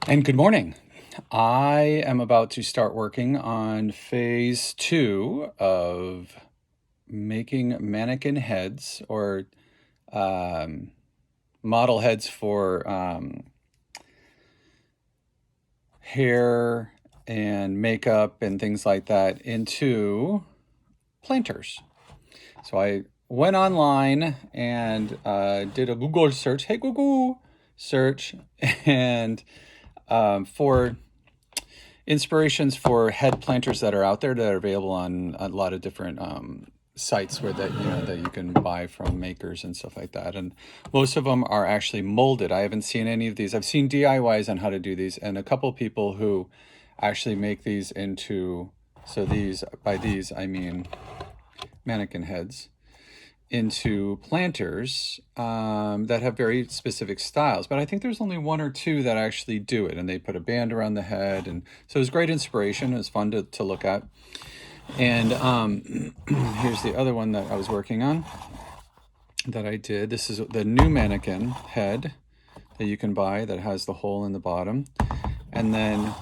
And good morning. I am about to start working on phase 2 of making mannequin heads or model heads for hair and makeup and things like that into planters. So I went online and did a Google search. Hey, Google search. And for inspirations for head planters that are out there that are available on a lot of different sites where that you can buy from makers and stuff like that. And most of them are actually molded. I haven't seen any of these. I've seen DIYs on how to do these, and a couple people who actually make these into, so these, by these I mean mannequin heads, into planters that have very specific styles. But I think there's only one or two that actually do it, and they put a band around the head. And so it was great inspiration. It was fun to look at. And here's the other one that I was working on that I did. This is the new mannequin head that you can buy that has the hole in the bottom. And then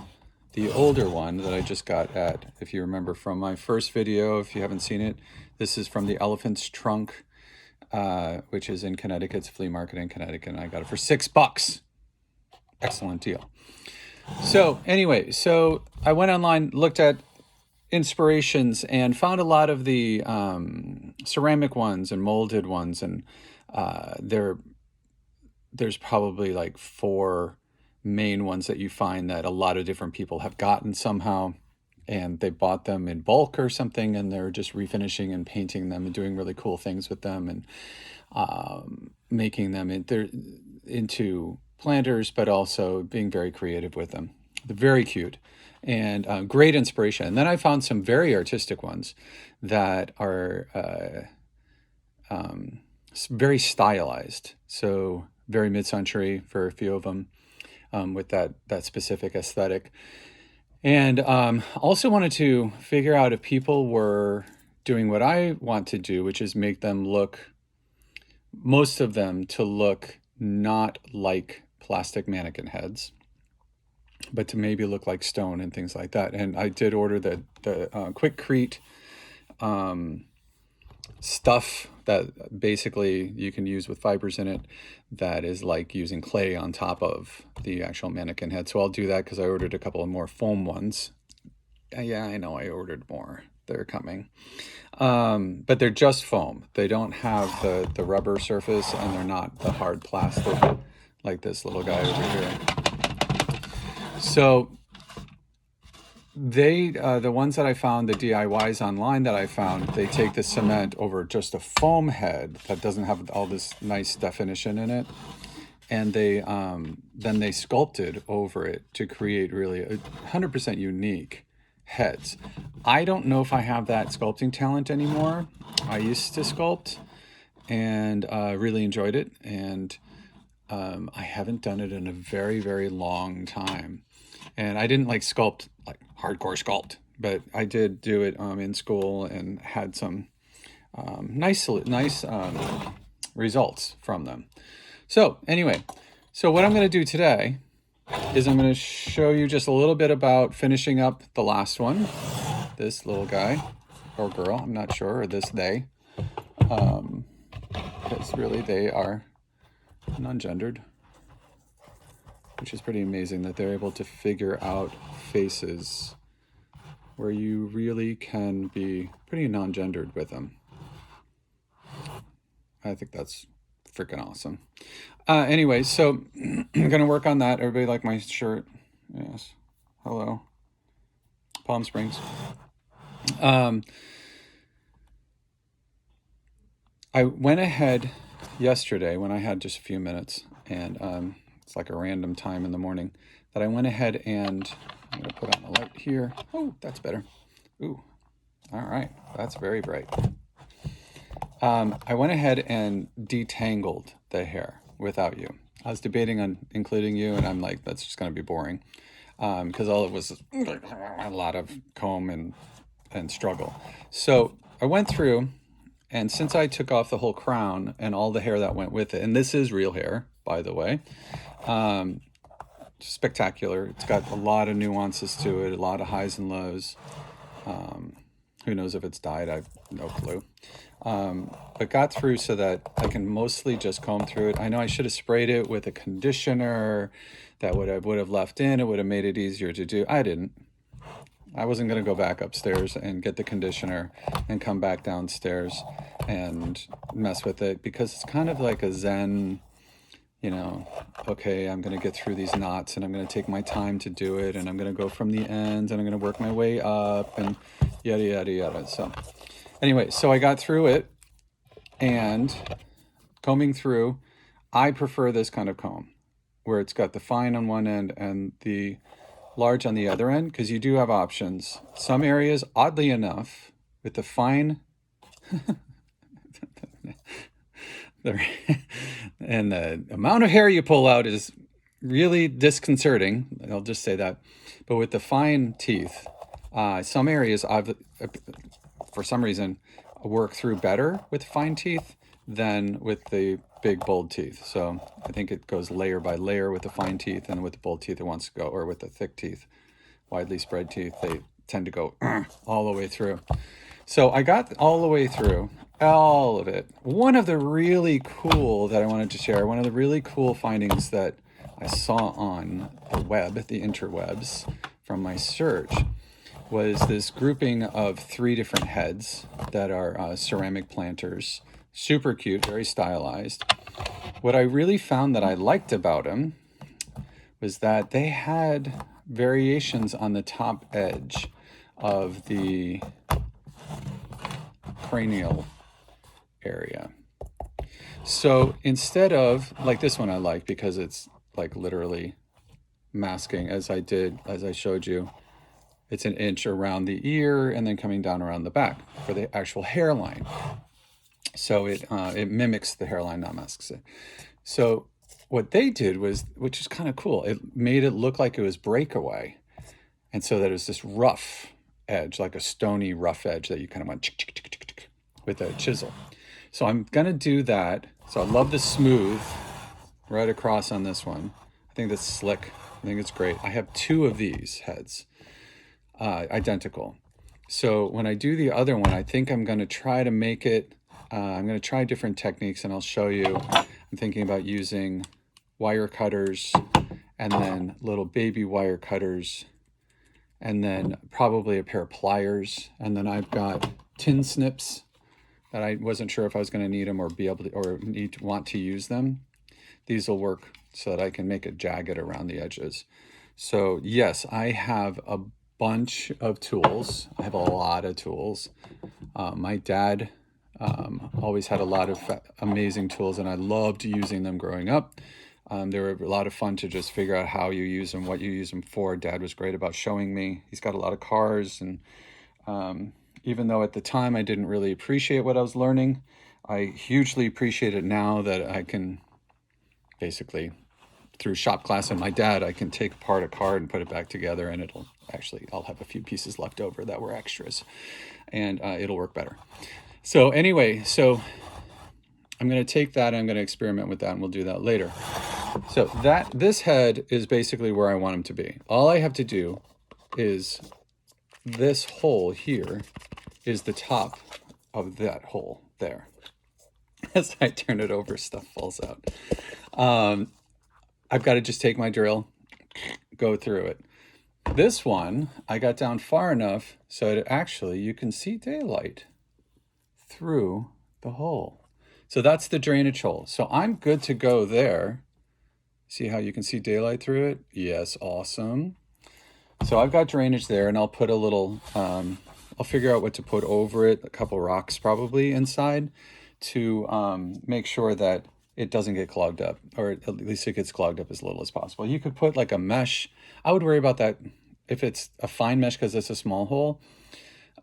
the older one that I just got at, if you remember from my first video, if you haven't seen it, this is from the Elephant's Trunk, which is in Connecticut. It's a flea market in Connecticut, and I got it for $6. Excellent deal. So anyway, so I went online, looked at inspirations, and found a lot of the ceramic ones and molded ones, and there's probably like 4 main ones that you find that a lot of different people have gotten somehow, and they bought them in bulk or something, and they're just refinishing and painting them and doing really cool things with them, and making them into planters, but also being very creative with them. They're very cute and great inspiration. And then I found some very artistic ones that are very stylized, so very mid-century for a few of them, with that specific aesthetic. And also wanted to figure out if people were doing what I want to do, which is make them look, most of them to look not like plastic mannequin heads, but to maybe look like stone and things like that. And I did order the Quickcrete stuff that basically you can use with fibers in it, that is like using clay on top of the actual mannequin head. So I'll do that because I ordered a couple of more foam ones. Yeah, I know I ordered more. They're coming. But they're just foam. They don't have the rubber surface, and they're not the hard plastic like this little guy over here. So the ones that I found, the DIYs online that I found, they take the cement over just a foam head that doesn't have all this nice definition in it, and they then they sculpted over it to create really 100% unique heads. I don't know if I have that sculpting talent anymore. I used to sculpt and really enjoyed it, and I haven't done it in a very, very long time. And I didn't like sculpt, like hardcore sculpt, but I did do it in school and had some nice results from them. So anyway, so what I'm going to do today is I'm going to show you just a little bit about finishing up the last one, this little guy or girl, I'm not sure, or this they, because really they are non-gendered, which is pretty amazing that they're able to figure out faces where you really can be pretty non-gendered with them. I think that's freaking awesome. Anyway, so I'm going to work on that. Everybody like my shirt? Yes. Hello. Palm Springs. I went ahead yesterday when I had just a few minutes, and it's like a random time in the morning, that I went ahead and I'm going to put on a light here. Oh, that's better. Ooh, all right. That's very bright. I went ahead and detangled the hair without you. I was debating on including you, and I'm like, that's just going to be boring, because all it was a lot of comb and struggle. So I went through, and since I took off the whole crown and all the hair that went with it, and this is real hair, by the way, spectacular. It's got a lot of nuances to it, a lot of highs and lows. Who knows if it's dyed? I've no clue. But got through so that I can mostly just comb through it. I know I should have sprayed it with a conditioner that would have left in. It would have made it easier to do. I didn't. I wasn't going to go back upstairs and get the conditioner and come back downstairs and mess with it, because it's kind of like a Zen, you know, okay, I'm going to get through these knots and I'm going to take my time to do it, and I'm going to go from the ends and I'm going to work my way up and yada, yada, yada. So anyway, so I got through it, and combing through, I prefer this kind of comb where it's got the fine on one end and the large on the other end, because you do have options. Some areas, oddly enough, with the fine and the amount of hair you pull out is really disconcerting. I'll just say that. But with the fine teeth, some areas I've, for some reason, work through better with fine teeth than with the big bold teeth. So I think it goes layer by layer with the fine teeth, and with the bold teeth it wants to go, or with the thick teeth, widely spread teeth, they tend to go all the way through. So I got all the way through, all of it. One of the really cool that I wanted to share, one of the really cool findings that I saw on the web, the interwebs, from my search, was this grouping of 3 different heads that are ceramic planters. Super cute, very stylized. What I really found that I liked about them was that they had variations on the top edge of the cranial area. So instead of, like this one I like because it's like literally masking, as I showed you, it's an inch around the ear and then coming down around the back for the actual hairline. So it mimics the hairline, not masks it. So what they did was, which is kind of cool, it made it look like it was breakaway. And so that it was this rough edge, like a stony rough edge that you kind of went with a chisel. So I'm going to do that. So I love the smooth right across on this one. I think that's slick. I think it's great. I have 2 of these heads, identical. So when I do the other one, I think I'm going to try to make it, I'm going to try different techniques, and I'll show you. I'm thinking about using wire cutters, and then little baby wire cutters, and then probably a pair of pliers. And then I've got tin snips that I wasn't sure if I was going to need them or be able to, or want to use them. These will work so that I can make it jagged around the edges. So yes, I have a bunch of tools. I have a lot of tools. My dad always had a lot of amazing tools, and I loved using them growing up. They were a lot of fun to just figure out how you use them, what you use them for. Dad was great about showing me. He's got a lot of cars, and even though at the time I didn't really appreciate what I was learning, I hugely appreciate it now that I can basically, through shop class and my dad, I can take apart a car and put it back together, and I'll have a few pieces left over that were extras, and it'll work better. So anyway, so I'm going to take that, I'm going to experiment with that, and we'll do that later. So this head is basically where I want him to be. All I have to do is, this hole here is the top of that hole there. As I turn it over, stuff falls out. I've got to just take my drill, go through it. This one, I got down far enough so that actually you can see daylight through the hole. So that's the drainage hole. So I'm good to go there. See how you can see daylight through it? Yes, awesome. So I've got drainage there, and I'll put a little, I'll figure out what to put over it, a couple rocks probably inside, to make sure that it doesn't get clogged up, or at least it gets clogged up as little as possible. You could put like a mesh. I would worry about that if it's a fine mesh, because it's a small hole,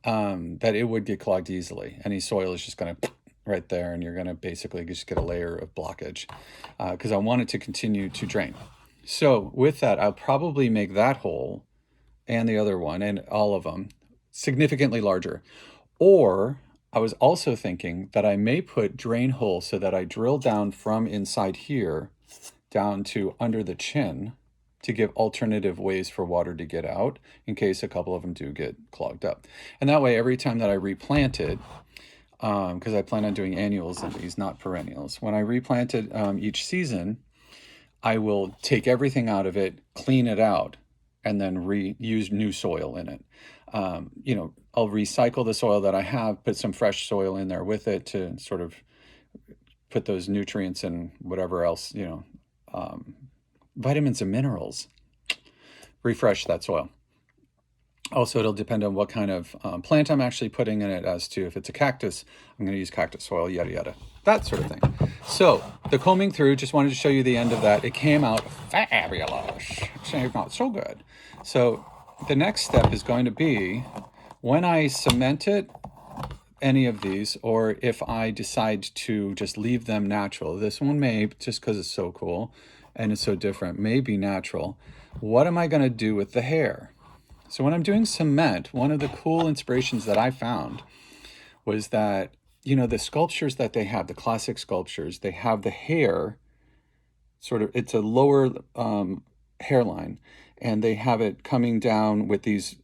that it would get clogged easily. Any soil is just going to right there, and you're going to basically just get a layer of blockage, because I want it to continue to drain. So with that, I'll probably make that hole and the other one and all of them significantly larger. Or I was also thinking that I may put drain holes so that I drill down from inside here down to under the chin to give alternative ways for water to get out in case a couple of them do get clogged up. And that way, every time that I replant it, because I plan on doing annuals in these, not perennials, when I replant it each season, I will take everything out of it, clean it out, and then reuse new soil in it. You know, I'll recycle the soil that I have, put some fresh soil in there with it to sort of put those nutrients and whatever else, you know, vitamins and minerals, refresh that soil. Also, it'll depend on what kind of plant I'm actually putting in it, as to if it's a cactus, I'm going to use cactus soil, yada, yada, that sort of thing. So the combing through, just wanted to show you the end of that. It came out fabulous. It came out so good. So the next step is going to be when I cement it, any of these, or if I decide to just leave them natural. This one may, just because it's so cool and it's so different, may be natural. What am I going to do with the hair? So when I'm doing cement, one of the cool inspirations that I found was that, you know, the sculptures that they have, the classic sculptures, they have the hair sort of, it's a lower hairline, and they have it coming down with these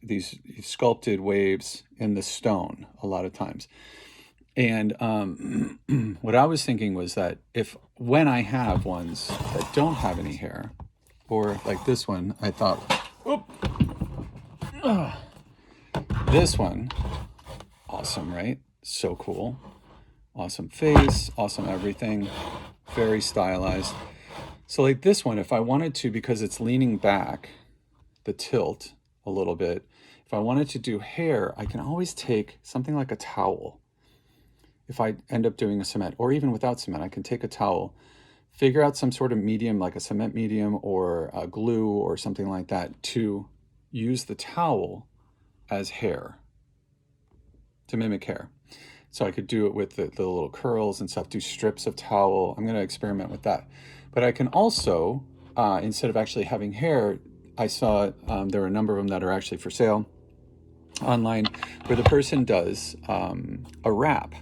sculpted waves in the stone a lot of times. And what I was thinking was that when I have ones that don't have any hair, or like this one, I thought, this one, awesome, right? So cool. Awesome face, awesome everything, very stylized. So like this one, if I wanted to, because it's leaning back, the tilt a little bit, if I wanted to do hair, I can always take something like a towel. If I end up doing a cement, or even without cement, I can take a towel, figure out some sort of medium, like a cement medium or a glue or something like that, to use the towel as hair, to mimic hair. So I could do it with the little curls and stuff, do strips of towel. I'm going to experiment with that. But I can also, instead of actually having hair, I saw there are a number of them that are actually for sale online, where the person does a wrap,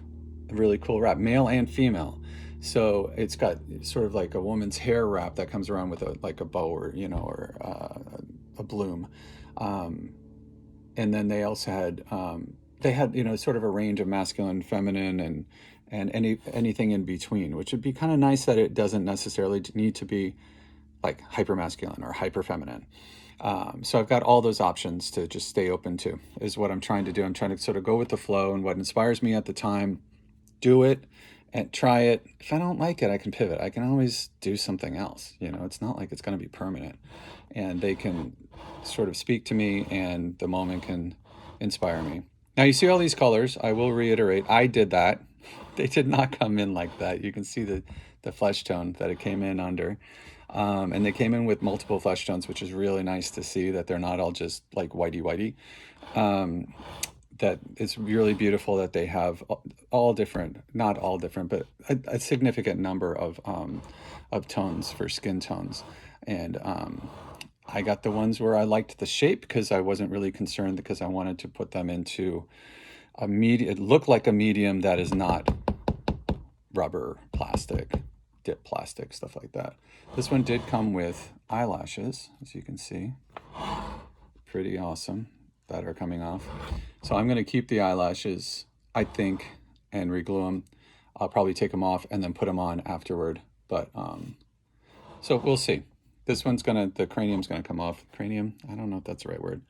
a really cool wrap, male and female. So it's got sort of like a woman's hair wrap that comes around with like a bow, or, you know, or a bloom. And then they also had, you know, sort of a range of masculine, feminine, and anything in between, which would be kind of nice that it doesn't necessarily need to be like hyper masculine or hyper feminine. So I've got all those options to just stay open to, is what I'm trying to do. I'm trying to sort of go with the flow and what inspires me at the time, do it and try it. If I don't like it, I can pivot. I can always do something else. You know, it's not like it's going to be permanent, and they can sort of speak to me, and the moment can inspire me. Now you see all these colors. I will reiterate, I did that. They did not come in like that. You can see the flesh tone that it came in under. And they came in with multiple flesh tones, which is really nice to see, that they're not all just like whitey. That it's really beautiful that they have all different, not all different, but a significant number of tones for skin tones. And I got the ones where I liked the shape, because I wasn't really concerned, because I wanted to put them into a medium. It looked like a medium that is not rubber, plastic, dip plastic, stuff like that. This one did come with eyelashes, as you can see. Pretty awesome, that are coming off. So I'm going to keep the eyelashes, I think, and reglue them. I'll probably take them off and then put them on afterward. But so we'll see. This one's the cranium's gonna come off. Cranium, I don't know if that's the right word.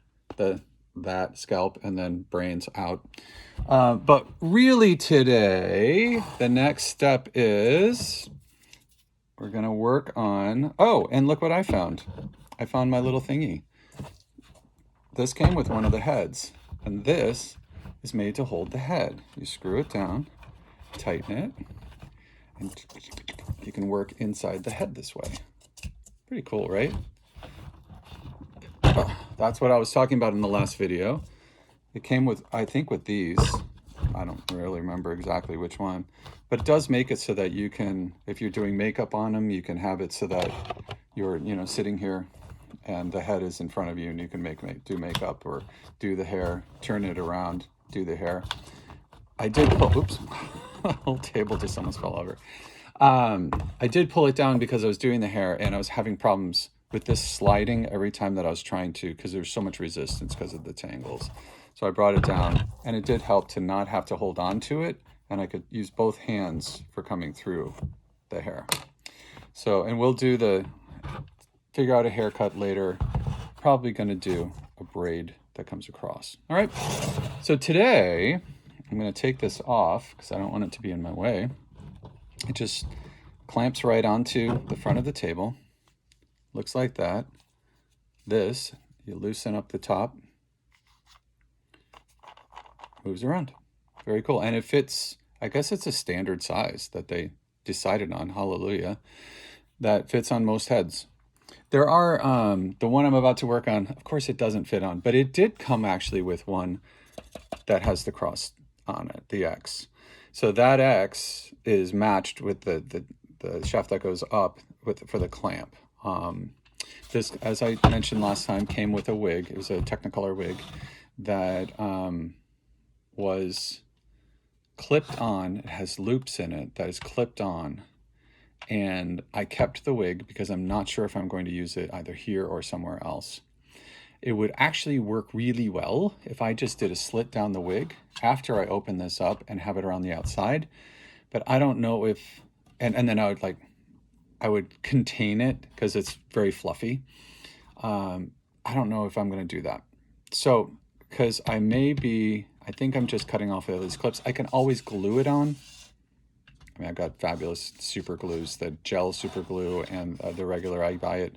That scalp, and then brains out. But really today, the next step is we're gonna work on, and look what I found. I found my little thingy. This came with one of the heads, and this is made to hold the head. You screw it down, tighten it, and you can work inside the head this way. Pretty cool, right? That's what I was talking about in the last video. It came with, I think, with these. I don't really remember exactly which one, but it does make it so that you can, if you're doing makeup on them, you can have it so that you're, you know, sitting here and the head is in front of you, and you can do makeup or do the hair, turn it around, do the hair. I did pull, oops, the whole table just almost fell over. I did pull it down because I was doing the hair and I was having problems with this sliding every time that I was trying to, because there's so much resistance because of the tangles. So I brought it down, and it did help to not have to hold on to it, and I could use both hands for coming through the hair. So, and we'll do the, figure out a haircut later. Probably going to do a braid that comes across. All right. So today, I'm going to take this off because I don't want it to be in my way. It just clamps right onto the front of the table. Looks like that. This, you loosen up the top. Moves around. Very cool. And it fits, I guess it's a standard size that they decided on, hallelujah, that fits on most heads. There are, the one I'm about to work on, of course it doesn't fit on, but it did come actually with one that has the cross on it, the X. So that X is matched with the shaft that goes up for the clamp. This, as I mentioned last time, came with a wig. It was a Technicolor wig that was clipped on. It has loops in it that is clipped on. And I kept the wig because I'm not sure if I'm going to use it either here or somewhere else. It would actually work really well if I just did a slit down the wig after I open this up and have it around the outside. But I don't know if, and then I would contain it because it's very fluffy. I don't know if I'm going to do that. So, because I think I'm just cutting off all these clips. I can always glue it on. I mean, I've got fabulous super glues, the gel super glue and the regular. I buy it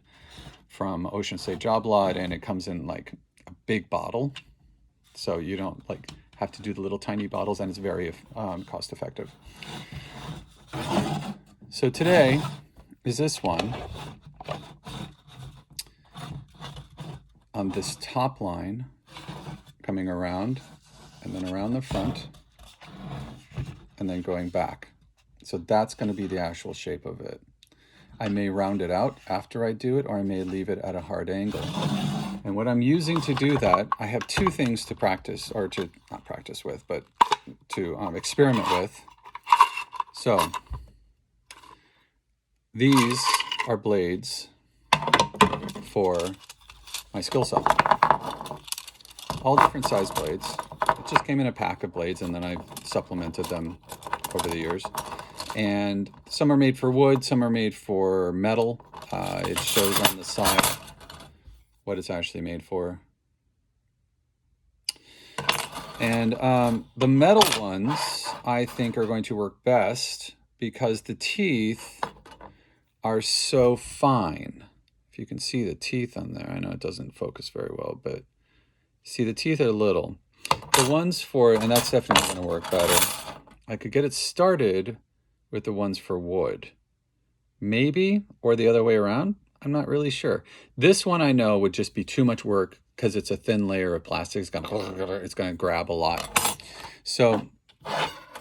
from Ocean State Job Lot, and it comes in like a big bottle. So you don't like have to do the little tiny bottles, and it's very cost effective. So today is this one on this top line coming around and then around the front and then going back. So that's going to be the actual shape of it. I may round it out after I do it, or I may leave it at a hard angle. And what I'm using to do that, I have two things to practice, or to not practice with, but to experiment with. So these are blades for my skill saw. All different size blades. It just came in a pack of blades, and then I supplemented them over the years. And some are made for wood, some are made for metal. It shows on the side what it's actually made for. And the metal ones, I think, are going to work best because the teeth are so fine. If you can see the teeth on there, I know it doesn't focus very well, but see, the teeth are little. The ones for, and that's definitely going to work better. I could get it started with the ones for wood. Maybe, or the other way around. I'm not really sure. This one I know would just be too much work because it's a thin layer of plastic. It's going to grab a lot. So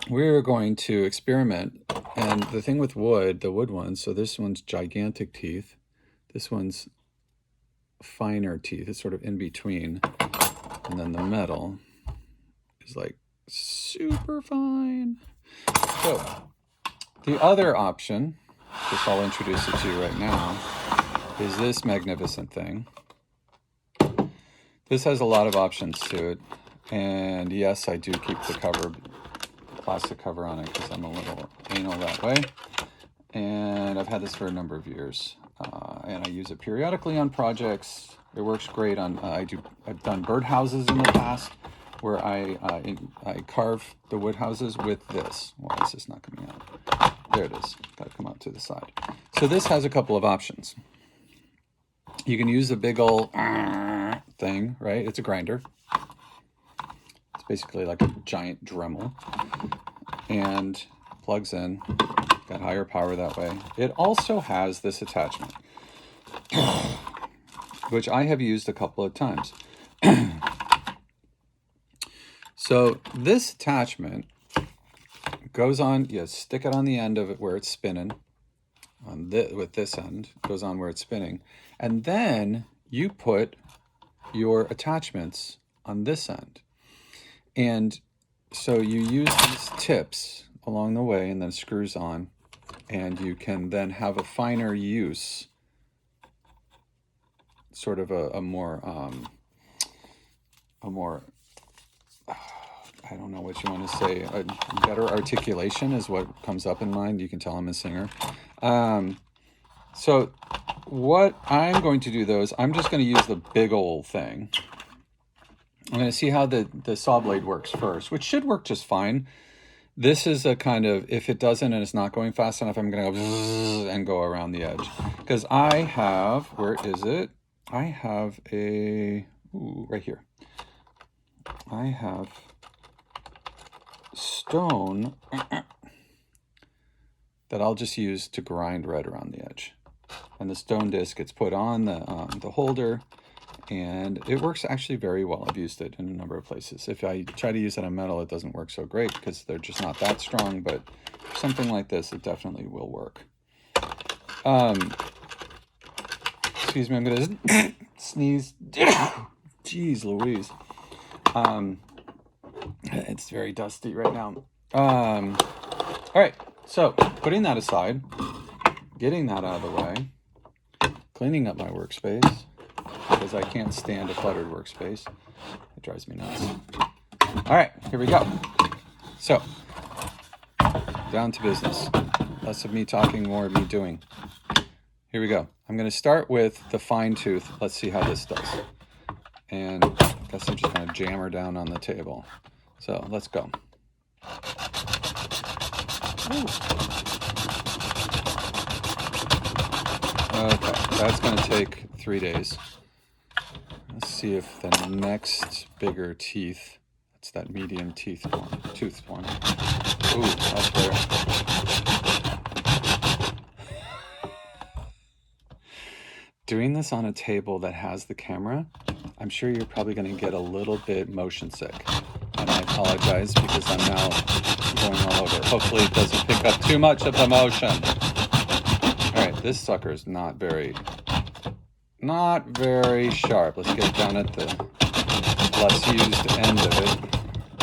we're going to experiment. And the thing with wood, the wood ones, so this one's gigantic teeth. This one's finer teeth. It's sort of in between. And then the metal is like super fine. So the other option, which I'll introduce it to you right now, is this magnificent thing. This has a lot of options to it. And yes, I do keep the cover, plastic cover on it because I'm a little anal that way. And I've had this for a number of years. And I use it periodically on projects. It works great on, I've done birdhouses in the past where I carve the wood houses with this. Why is this not coming out? There it is. Got to come out to the side. So this has a couple of options. You can use the big old thing, right? It's a grinder. It's basically like a giant Dremel. And plugs in. Got higher power that way. It also has this attachment, which I have used a couple of times. So this attachment goes on, you stick it on the end of it where it's spinning, with this end, goes on where it's spinning, and then you put your attachments on this end. And so you use these tips along the way and then screws on, and you can then have a finer use sort of a more, I don't know what you want to say, a better articulation is what comes up in mind. You can tell I'm a singer. So what I'm going to do though is I'm just going to use the big old thing. I'm going to see how the saw blade works first, which should work just fine. This is a kind of, if it doesn't and it's not going fast enough, I'm going to go and go around the edge. Because I have, where is it? I have a, right here. I have stone that I'll just use to grind right around the edge. And the stone disc gets put on the holder, and it works actually very well. I've used it in a number of places. If I try to use it on metal, it doesn't work so great because they're just not that strong, but for something like this, it definitely will work. Excuse me, I'm gonna sneeze. Jeez Louise. It's very dusty right now. All right, so putting that aside, getting that out of the way, cleaning up my workspace, because I can't stand a cluttered workspace. It drives me nuts. All right, here we go. So, down to business. Less of me talking, more of me doing. Here we go. I'm going to start with the fine tooth. Let's see how this does. And I guess I'm just going to jam her down on the table. So, let's go. Ooh. Okay, that's going to take 3 days. Let's see if the next bigger teeth, that's that medium toothed one. Ooh, that's better. Doing this on a table that has the camera, I'm sure you're probably going to get a little bit motion sick. And I apologize because I'm now going all over. Hopefully it doesn't pick up too much of the motion. All right, this sucker is not very sharp. Let's get down at the less used end of it.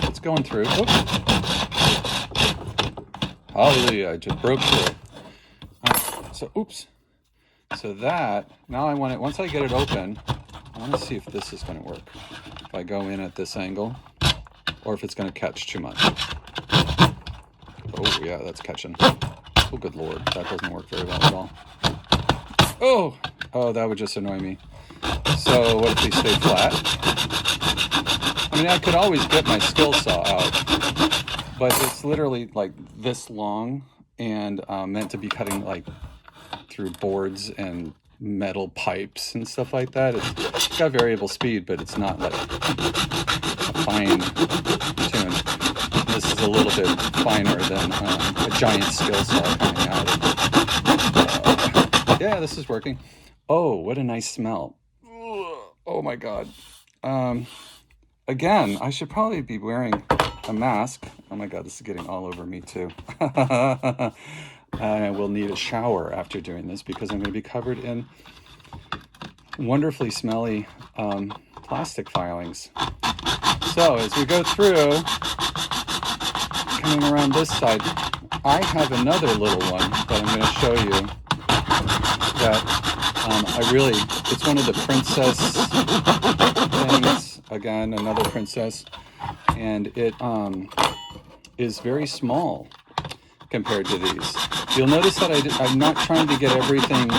It's going through. Oops. Hallelujah, I just broke through. So, oops. So that, now I want it, once I get it open, I want to see if this is going to work. If I go in at this angle, or if it's going to catch too much. Oh, yeah, that's catching. Oh, good Lord, that doesn't work very well at all. Oh, that would just annoy me. So what if we stay flat? I mean, I could always get my skill saw out, but it's literally like this long and meant to be cutting like through boards and metal pipes and stuff like that. It's got variable speed, but it's not like a fine tune. This is a little bit finer than a giant skill saw coming out of it. Yeah, this is working. Oh, what a nice smell. Oh my God. Again, I should probably be wearing a mask. Oh my God, this is getting all over me too. I will need a shower after doing this because I'm going to be covered in wonderfully smelly plastic filings. So as we go through, coming around this side, I have another little one that I'm going to show you that it's one of the princess things. Again, another princess. And it is very small compared to these. You'll notice that I'm not trying to get everything,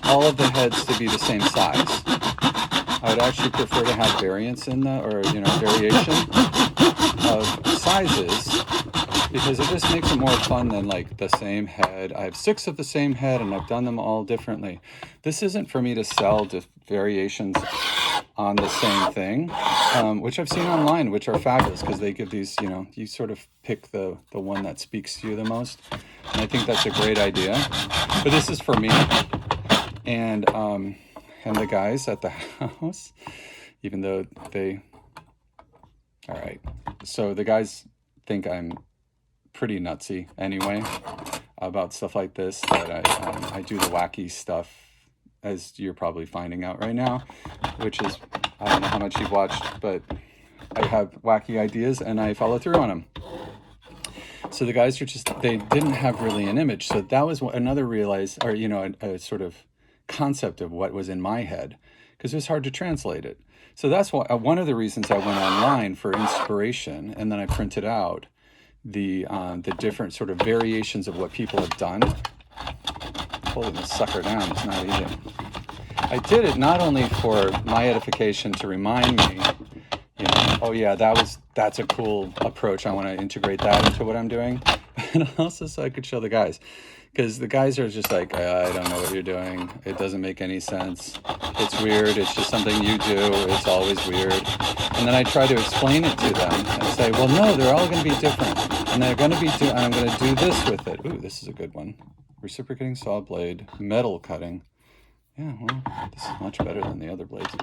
all of the heads to be the same size. I would actually prefer to have variance in variation of sizes, because it just makes it more fun than like the same head. I have 6 of the same head and I've done them all differently. This isn't for me to sell just variations on the same thing, which I've seen online, which are fabulous because they give these, you sort of pick the one that speaks to you the most. And I think that's a great idea. But this is for me and the guys at the house, even though all right. So the guys think I'm pretty nutsy anyway about stuff like this, that I do the wacky stuff, as you're probably finding out right now, which is, I don't know how much you've watched, but I have wacky ideas and I follow through on them. So the guys they didn't have really an image. So that was another a sort of concept of what was in my head, because it was hard to translate it. So that's why one of the reasons I went online for inspiration, and then I printed out the different sort of variations of what people have done. Holding this sucker down, it's not eating. I did it not only for my edification to remind me, oh yeah, that's a cool approach. I want to integrate that into what I'm doing, and also so I could show the guys, because the guys are just like, I don't know what you're doing. It doesn't make any sense. It's weird. It's just something you do. It's always weird. And then I try to explain it to them and say, well, no, they're all going to be different, and they're going to be. And I'm going to do this with it. Ooh, this is a good one. Reciprocating saw blade, metal cutting. Yeah, well, this is much better than the other blades.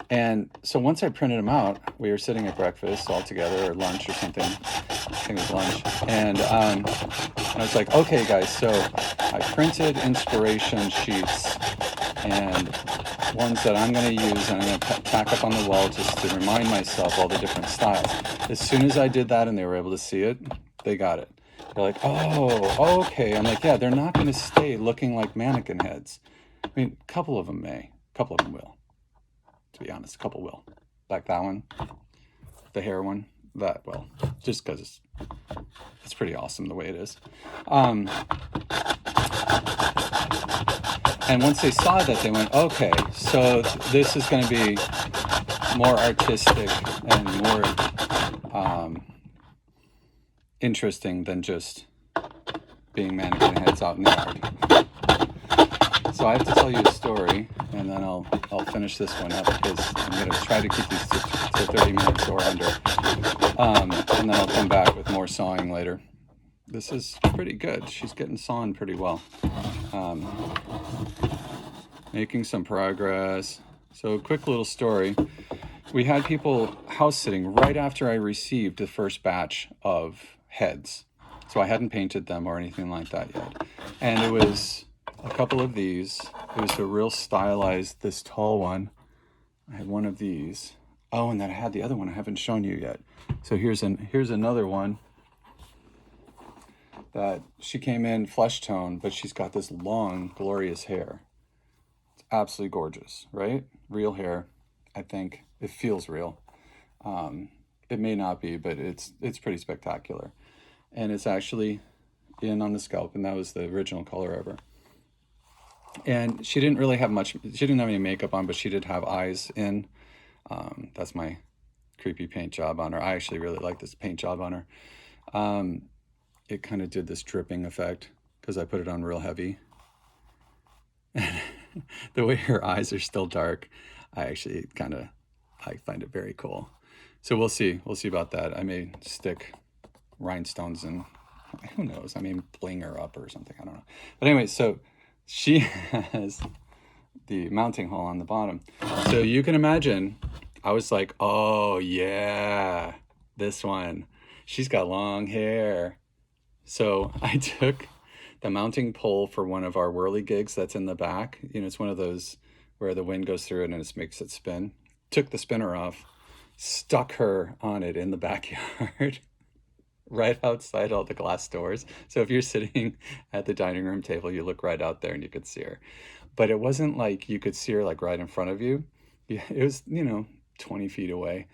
And so once I printed them out, we were sitting at breakfast all together, or lunch or something. I think it was lunch. And I was like, okay, guys, so I printed inspiration sheets and ones that I'm going to use, and I'm going to tack up on the wall just to remind myself all the different styles. As soon as I did that and they were able to see it, they got it. They're like, oh, okay. I'm like, yeah, they're not going to stay looking like mannequin heads. I mean, a couple of them may. A couple of them will. To be honest, a couple will. Like that one. The hair one. That will. Just because it's pretty awesome the way it is. And once they saw that, they went, okay, so this is going to be more artistic and more interesting than just being mannequin heads out in the yard. So I have to tell you a story, and then I'll finish this one up, because I'm going to try to keep these to 30 minutes or under. And then I'll come back with more sawing later. This is pretty good. She's getting sawn pretty well. Making some progress. So a quick little story. We had people house sitting right after I received the first batch of heads. So I hadn't painted them or anything like that yet. And it was a couple of these. It was a real stylized, this tall one. I had one of these. Oh, and then I had the other one I haven't shown you yet. So here's another one that she came in flesh tone, but she's got this long, glorious hair. It's absolutely gorgeous, right? Real hair, I think. It feels real. It may not be, but it's pretty spectacular. And it's actually in on the scalp, and that was the original color ever. And she didn't really have much, she didn't have any makeup on, but she did have eyes in. That's my creepy paint job on her. I actually really like this paint job on her. It kind of did this dripping effect because I put it on real heavy. The way her eyes are still dark, I find it very cool. So we'll see about that. I may stick rhinestones and who knows, I mean, bling her up or something, I don't know. But anyway, so she has the mounting hole on the bottom. So you can imagine, I was like, oh yeah, this one. She's got long hair. So I took the mounting pole for one of our whirly gigs that's in the back. You know, it's one of those where the wind goes through it and it makes it spin. Took the spinner off, stuck her on it in the backyard. Right outside all the glass doors. So if you're sitting at the dining room table, you look right out there and you could see her. But it wasn't like you could see her like right in front of you. It was, 20 feet away,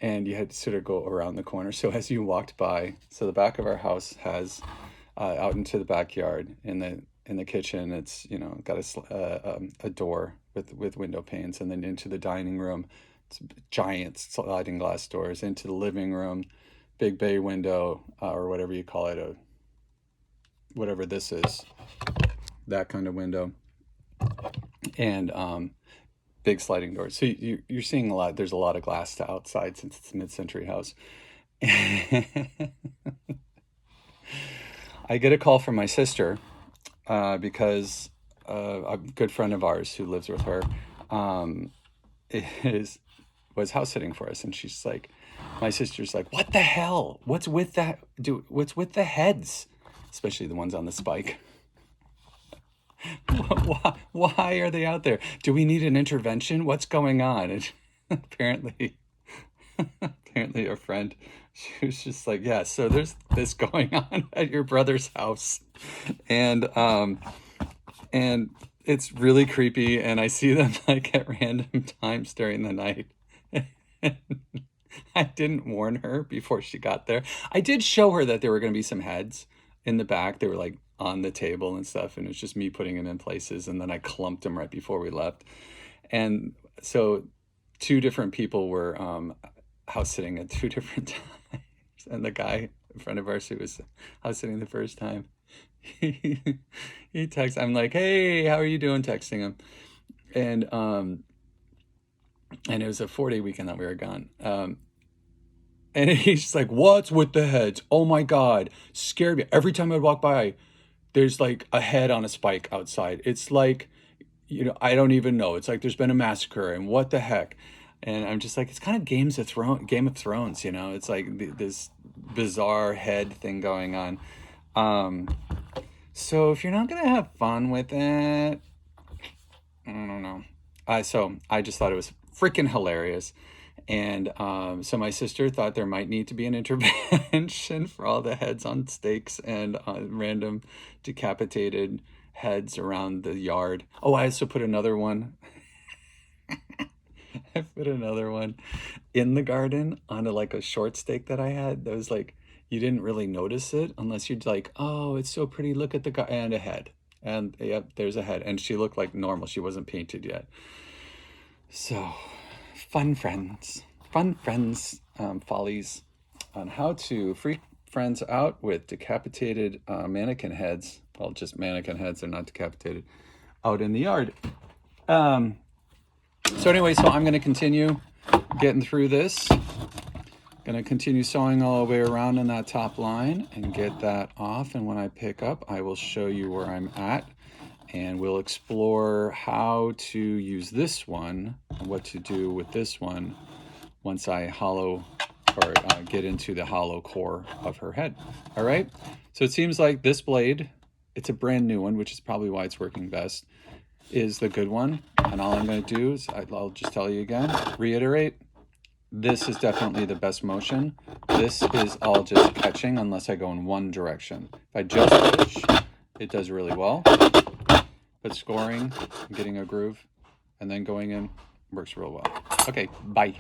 and you had to sort of go around the corner. So as you walked by, so the back of our house has out into the backyard in the kitchen. It's got a door with window panes, and then into the dining room. It's giant sliding glass doors into the living room. Big bay window, or whatever you call it, whatever this is, that kind of window, and big sliding doors. So you're seeing a lot. There's a lot of glass to outside since it's a mid-century house. I get a call from my sister because a good friend of ours who lives with her was house sitting for us, and she's like, my sister's like, what the hell? What's with that? What's with the heads? Especially the ones on the spike. Why are they out there? Do we need an intervention? What's going on? And apparently a friend, she was just like, yeah, so there's this going on at your brother's house. And it's really creepy, and I see them like at random times during the night. I didn't warn her before she got there. I did show her that there were going to be some heads in the back. They were like on the table and stuff, and it was just me putting them in places, and then I clumped them right before we left. And so two different people were house sitting at two different times, and the guy in front of us who was house sitting the first time, he texts, I'm like, hey, how are you doing, texting him. And it was a 4-day weekend that we were gone. And he's just like, what's with the heads? Oh my God, scared me. Every time I'd walk by, there's like a head on a spike outside. It's like, you know, I don't even know. It's like there's been a massacre, and what the heck? And I'm just like, it's kind of Game of Thrones, you know? It's like this bizarre head thing going on. So if you're not gonna have fun with it, I don't know. So I just thought it was freaking hilarious. And so my sister thought there might need to be an intervention for all the heads on stakes and random decapitated heads around the yard. Oh, I also put another one. I put another one in the garden on like a short stake that I had. That was like, you didn't really notice it unless you'd like, oh, it's so pretty. Look at the and a head. And yep, there's a head. And she looked like normal. She wasn't painted yet. So fun friends, follies on how to freak friends out with decapitated mannequin heads. Well, just mannequin heads, they're not decapitated, out in the yard. So anyway, so I'm going to continue getting through this. Going to continue sewing all the way around on that top line and get that off. And when I pick up, I will show you where I'm at. And we'll explore how to use this one and what to do with this one once I hollow or get into the hollow core of her head. All right. So it seems like this blade, it's a brand new one, which is probably why it's working best, is the good one. And all I'm going to do is I'll just tell you again, reiterate, this is definitely the best motion. This is all just catching unless I go in one direction. If I just push, it does really well. But scoring, getting a groove, and then going in works real well. Okay, bye.